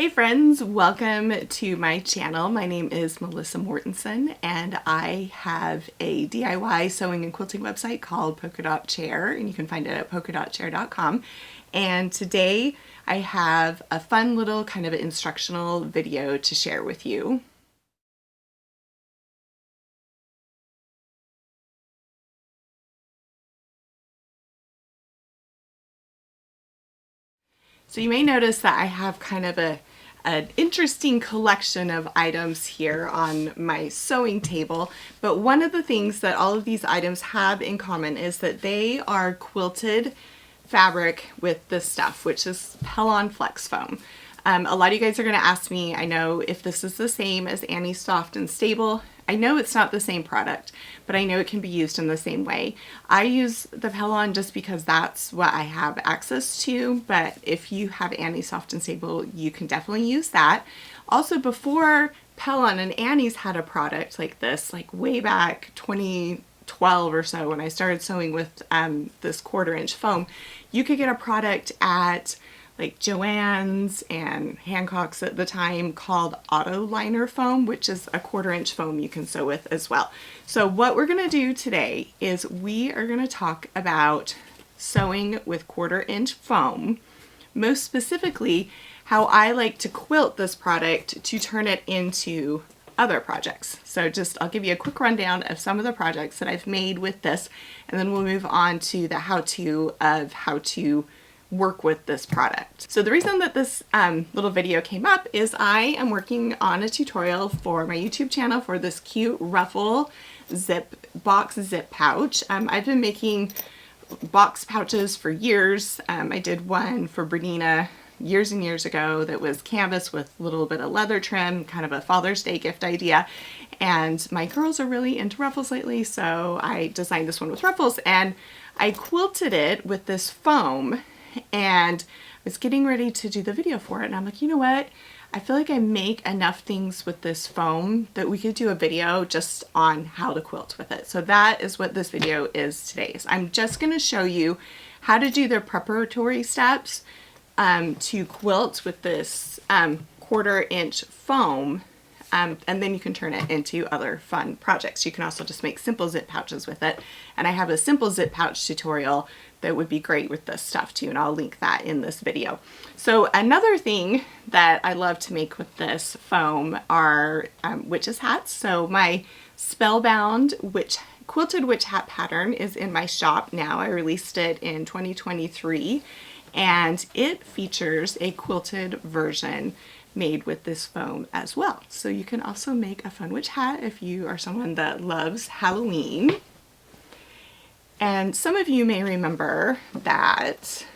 Hey friends, welcome to my channel. My name is Melissa Mortensen and I have a DIY sewing and quilting website called Polka Dot Chair, and you can find it at polkadotchair.com. And today I have a fun little kind of instructional video to share with you. So you may notice that I have kind of an interesting collection of items here on my sewing table, but one of the things that all of these items have in common is that they are quilted fabric with this stuff, which is Pellon Flex Foam. A lot of you guys are going to ask me, I know, if this is the same as Annie's Soft and Stable. I know it's not the same product, but I know it can be used in the same way. I use the Pellon just because that's what I have access to, but if you have Annie's Soft and Stable, you can definitely use that. Also, before Pellon and Annie's had a product like this, like way back 2012 or so, when I started sewing with this 1/4 inch foam, you could get a product at like Joann's and Hancock's at the time called Auto Liner Foam, which is a 1/4 inch foam you can sew with as well. So what we're going to do today is we are going to talk about sewing with 1/4 inch foam, most specifically how I like to quilt this product to turn it into other projects. So I'll give you a quick rundown of some of the projects that I've made with this, and then we'll move on to the how-to of how to work with this product. So the reason that this little video came up is I am working on a tutorial for my YouTube channel for this cute ruffle box zip pouch. I've been making box pouches for years. I did one for Bernina years and years ago that was canvas with a little bit of leather trim, kind of a Father's Day gift idea. And my girls are really into ruffles lately, so I designed this one with ruffles, and I quilted it with this foam, and I was getting ready to do the video for it, and I'm like, you know what? I feel like I make enough things with this foam that we could do a video just on how to quilt with it. So that is what this video is today. So I'm just going to show you how to do the preparatory steps to quilt with this 1/4 inch foam, and then you can turn it into other fun projects. You can also just make simple zip pouches with it, and I have a simple zip pouch tutorial that would be great with this stuff too, and I'll link that in this video. So another thing that I love to make with this foam are witches hats. So my Spellbound quilted witch hat pattern is in my shop now. I released it in 2023, and it features a quilted version made with this foam as well. So you can also make a fun witch hat if you are someone that loves Halloween. And some of you may remember that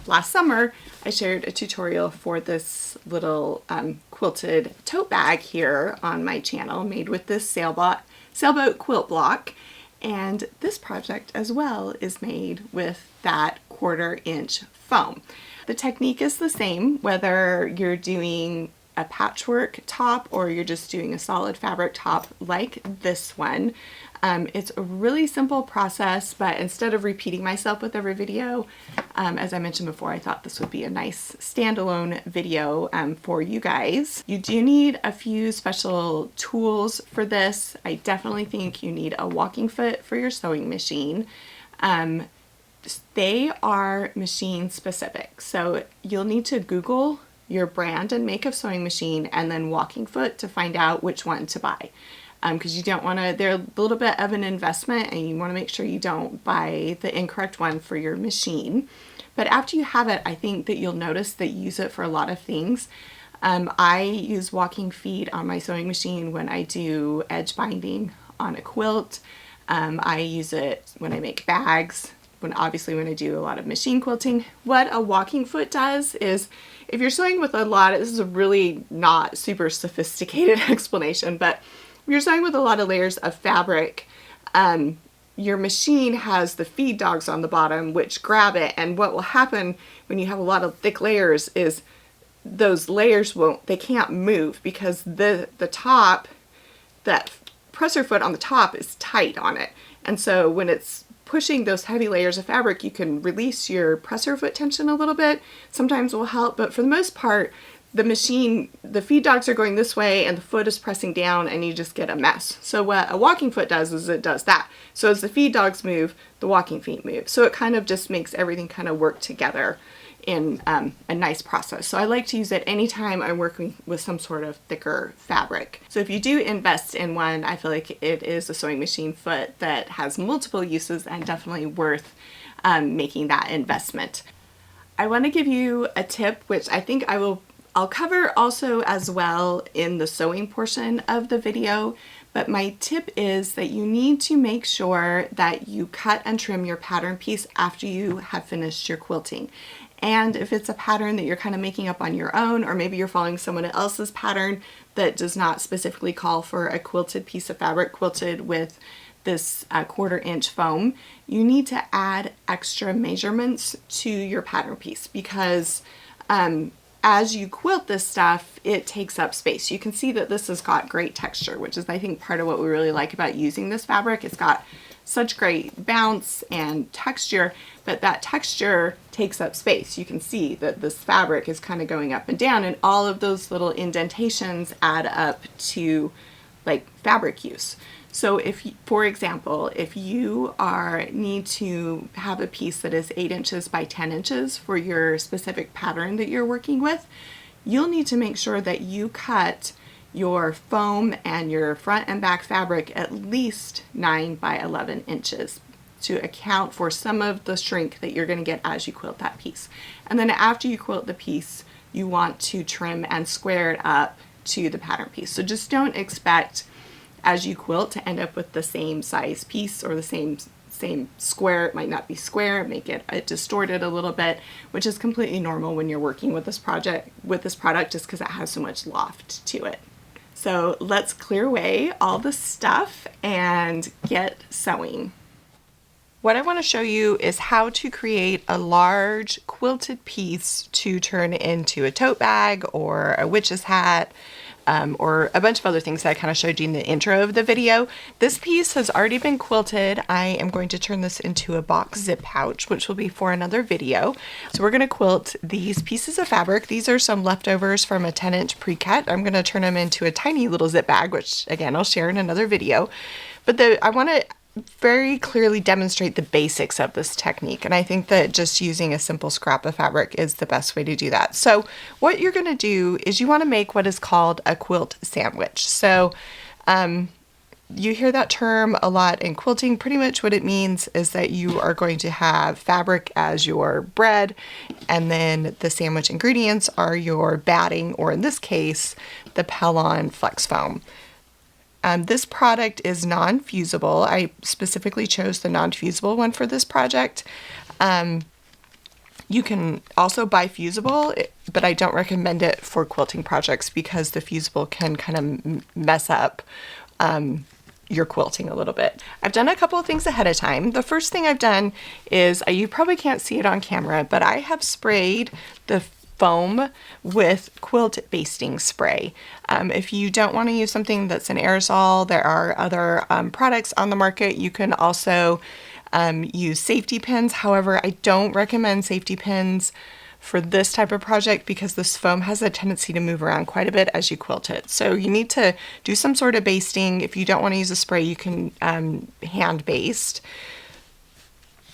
last summer I shared a tutorial for this little quilted tote bag here on my channel made with this sailboat quilt block. And this project as well is made with that 1/4 inch foam. The technique is the same whether you're doing a patchwork top or you're just doing a solid fabric top like this one. It's a really simple process, but instead of repeating myself with every video, as I mentioned before, I thought this would be a nice standalone video for you guys. You do need a few special tools for this. I definitely think you need a walking foot for your sewing machine. They are machine specific, so you'll need to Google your brand and make of sewing machine and then walking foot to find out which one to buy. Because you don't want to, they're a little bit of an investment, and you want to make sure you don't buy the incorrect one for your machine. But after you have it, I think that you'll notice that you use it for a lot of things. I use walking feet on my sewing machine when I do edge binding on a quilt. I use it when I make bags, obviously when I do a lot of machine quilting. What a walking foot does is, if you're sewing with a lot, this is a really not super sophisticated explanation, but if you're sewing with a lot of layers of fabric, your machine has the feed dogs on the bottom which grab it, and what will happen when you have a lot of thick layers is those layers they can't move because the top, that presser foot on the top is tight on it, and so when it's pushing those heavy layers of fabric, you can release your presser foot tension a little bit. Sometimes will help, but for the most part, the machine, the feed dogs are going this way and the foot is pressing down and you just get a mess. So what a walking foot does is it does that. So as the feed dogs move, the walking feet move. So it kind of just makes everything kind of work together in a nice process. So I like to use it anytime I'm working with some sort of thicker fabric. So if you do invest in one, I feel like it is a sewing machine foot that has multiple uses and definitely worth making that investment. I want to give you a tip, which I think I'll cover also as well in the sewing portion of the video, but my tip is that you need to make sure that you cut and trim your pattern piece after you have finished your quilting. And if it's a pattern that you're kind of making up on your own, or maybe you're following someone else's pattern that does not specifically call for a quilted piece of fabric quilted with this 1/4 inch foam, you need to add extra measurements to your pattern piece because as you quilt this stuff, it takes up space. You can see that this has got great texture, which is I think part of what we really like about using this fabric. It's got such great bounce and texture, but that texture takes up space. You can see that this fabric is kind of going up and down, and all of those little indentations add up to like fabric use. So if, for example, if you need to have a piece that is 8 inches by 10 inches for your specific pattern that you're working with, you'll need to make sure that you cut your foam and your front and back fabric at least 9 by 11 inches to account for some of the shrink that you're going to get as you quilt that piece. And then after you quilt the piece, you want to trim and square it up to the pattern piece. So just don't expect as you quilt to end up with the same size piece or the same square. It might not be square, make it distorted a little bit, which is completely normal when you're working with this product just because it has so much loft to it. So let's clear away all the stuff and get sewing. What I want to show you is how to create a large quilted piece to turn into a tote bag or a witch's hat, or a bunch of other things that I kind of showed you in the intro of the video. This piece has already been quilted. I am going to turn this into a box zip pouch, which will be for another video. So we're going to quilt these pieces of fabric. These are some leftovers from a 10-inch pre-cut. I'm going to turn them into a tiny little zip bag, which again, I'll share in another video. But I want to very clearly demonstrate the basics of this technique, and I think that just using a simple scrap of fabric is the best way to do that. So what you're going to do is you want to make what is called a quilt sandwich. So you hear that term a lot in quilting. Pretty much what it means is that you are going to have fabric as your bread, and then the sandwich ingredients are your batting, or in this case, the Pellon Flex Foam. This product is non-fusible. I specifically chose the non-fusible one for this project. You can also buy fusible, but I don't recommend it for quilting projects because the fusible can kind of mess up your quilting a little bit. I've done a couple of things ahead of time. The first thing I've done is, you probably can't see it on camera, but I have sprayed the foam with quilt basting spray. If you don't want to use something that's an aerosol, there are other products on the market. You can also use safety pins. However, I don't recommend safety pins for this type of project because this foam has a tendency to move around quite a bit as you quilt it. So you need to do some sort of basting. If you don't want to use a spray, you can hand baste.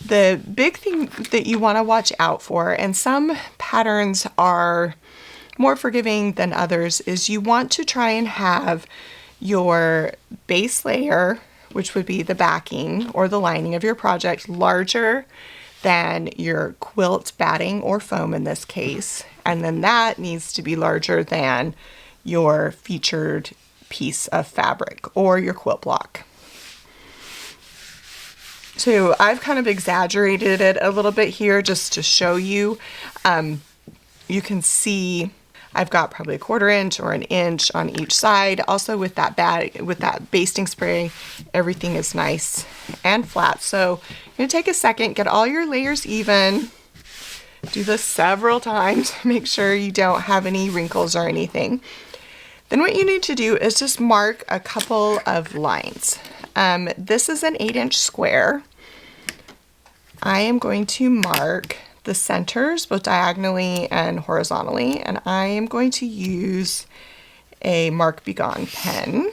The big thing that you want to watch out for, and some patterns are more forgiving than others, is you want to try and have your base layer, which would be the backing or the lining of your project, larger than your quilt batting or foam in this case. And then that needs to be larger than your featured piece of fabric or your quilt block. So I've kind of exaggerated it a little bit here just to show you. You can see I've got probably 1/4 inch or 1 inch on each side. Also with that basting spray, everything is nice and flat. So you're gonna take a second, get all your layers even. Do this several times, make sure you don't have any wrinkles or anything. Then what you need to do is just mark a couple of lines. This is an 8-inch square. I am going to mark the centers both diagonally and horizontally, and I am going to use a Mark Be Gone pen.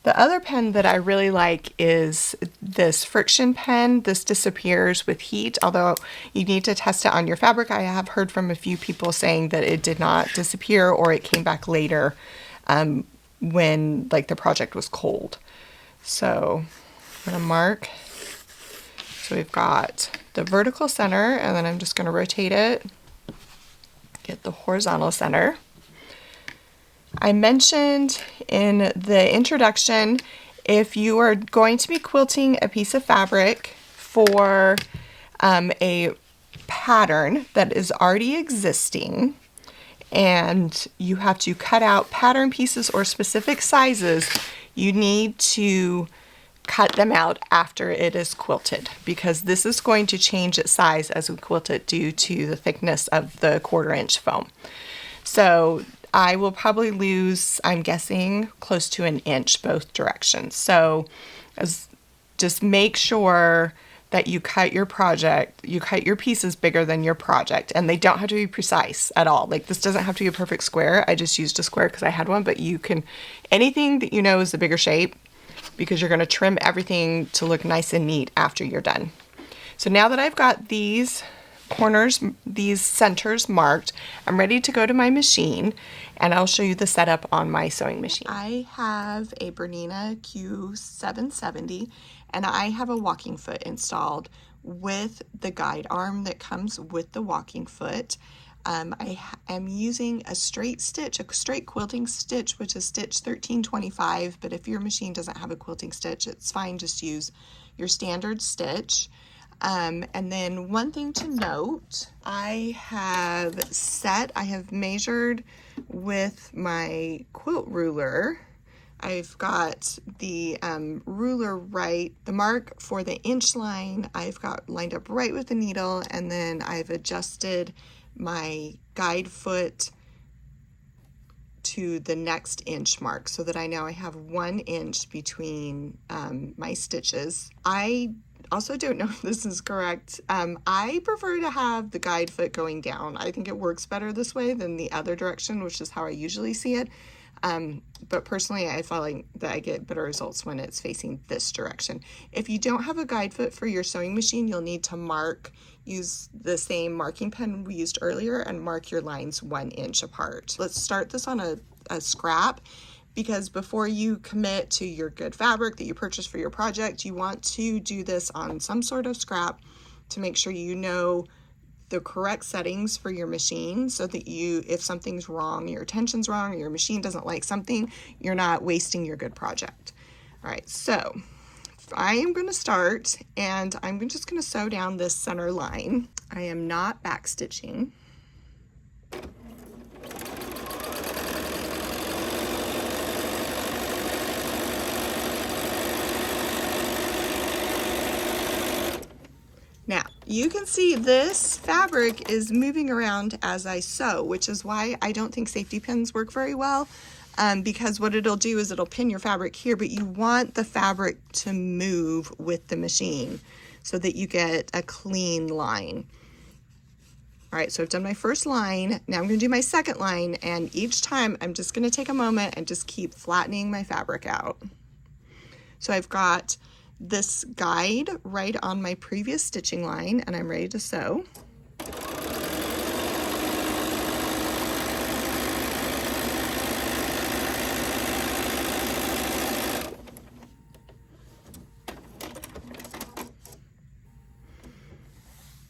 The other pen that I really like is this friction pen. This disappears with heat, although you need to test it on your fabric. I have heard from a few people saying that it did not disappear or it came back later when like the project was cold. So I'm gonna mark. So we've got the vertical center, and then I'm just gonna rotate it, get the horizontal center. I mentioned in the introduction, if you are going to be quilting a piece of fabric for a pattern that is already existing, and you have to cut out pattern pieces or specific sizes, you need to cut them out after it is quilted, because this is going to change its size as we quilt it due to the thickness of the 1/4 inch foam. So I will probably lose, I'm guessing, close to 1 inch both directions. So just make sure that you cut your pieces bigger than your project, and they don't have to be precise at all. Like, this doesn't have to be a perfect square. I just used a square because I had one, but you can, anything that you know is a bigger shape, because you're going to trim everything to look nice and neat after you're done. So now that I've got these corners, these centers marked, I'm ready to go to my machine, and I'll show you the setup on my sewing machine. I have a Bernina Q770, and I have a walking foot installed with the guide arm that comes with the walking foot. I am using a straight stitch, a straight quilting stitch, which is stitch 1325, but if your machine doesn't have a quilting stitch, it's fine, just use your standard stitch. And then one thing to note, I have measured with my quilt ruler. I've got the ruler right, the mark for the inch line, I've got lined up right with the needle, and then I've adjusted my guide foot to the next inch mark so that I know I have 1 inch between my stitches. I also don't know if this is correct. I prefer to have the guide foot going down. I think it works better this way than the other direction, which is how I usually see it. But personally, I feel like that I get better results when it's facing this direction. If you don't have a guide foot for your sewing machine, you'll need to use the same marking pen we used earlier and mark your lines 1 inch apart. Let's start this on a scrap, because before you commit to your good fabric that you purchased for your project, you want to do this on some sort of scrap to make sure you know the correct settings for your machine, so that if something's wrong, your tension's wrong, or your machine doesn't like something, you're not wasting your good project. All right, so I am going to start, and I'm just going to sew down this center line. I am not back stitching. Now, you can see this fabric is moving around as I sew, which is why I don't think safety pins work very well, because what it'll do is it'll pin your fabric here, but you want the fabric to move with the machine so that you get a clean line. All right, so I've done my first line. Now I'm going to do my second line, and each time I'm just going to take a moment and just keep flattening my fabric out. So I've got this guide right on my previous stitching line, and I'm ready to sew.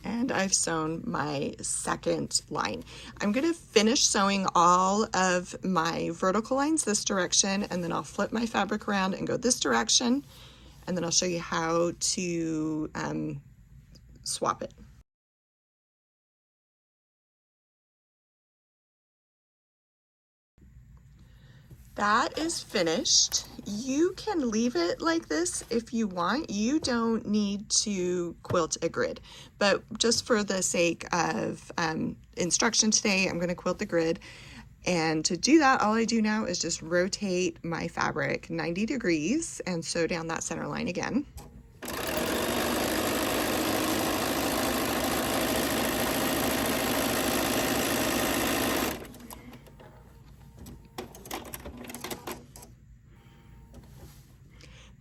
And I've sewn my second line. I'm going to finish sewing all of my vertical lines this direction, and then I'll flip my fabric around and go this direction, and then I'll show you how to swap it. That is finished. You can leave it like this if you want. You don't need to quilt a grid, but just for the sake of instruction today, I'm going to quilt the grid. And to do that, all I do now is just rotate my fabric 90 degrees and sew down that center line again.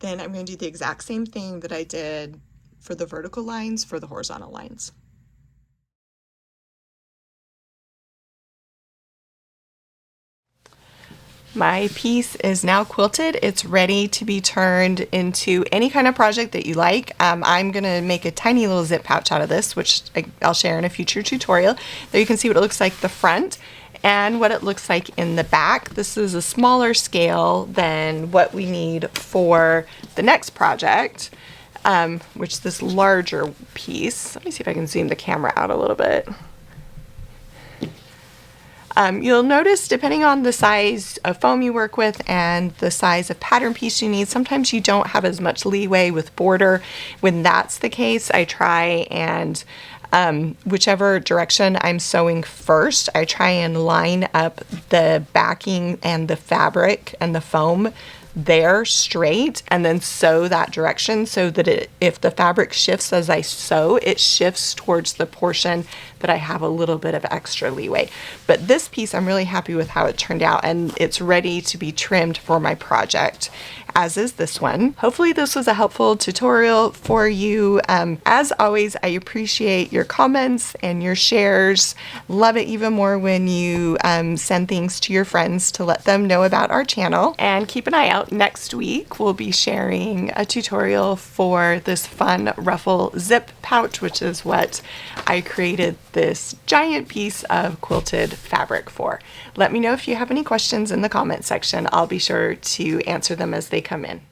Then I'm going to do the exact same thing that I did for the vertical lines for the horizontal lines. My piece is now quilted. It's ready to be turned into any kind of project that you like. I'm gonna make a tiny little zip pouch out of this, which I'll share in a future tutorial. There you can see what it looks like the front and what it looks like in the back. This is a smaller scale than what we need for the next project, which is this larger piece. Let me see if I can zoom the camera out a little bit. You'll notice, depending on the size of foam you work with and the size of pattern piece you need, sometimes you don't have as much leeway with border. When that's the case, I try and whichever direction I'm sewing first, I try and line up the backing and the fabric and the foam there straight and then sew that direction so that if the fabric shifts as I sew, it shifts towards the portion that I have a little bit of extra leeway. But this piece, I'm really happy with how it turned out, and it's ready to be trimmed for my project, as is this one. Hopefully this was a helpful tutorial for you. As always, I appreciate your comments and your shares. Love it even more when you send things to your friends to let them know about our channel. And keep an eye out. Next week, we'll be sharing a tutorial for this fun ruffle zip pouch, which is what I created this giant piece of quilted fabric for. Let me know if you have any questions in the comment section. I'll be sure to answer them as they come in.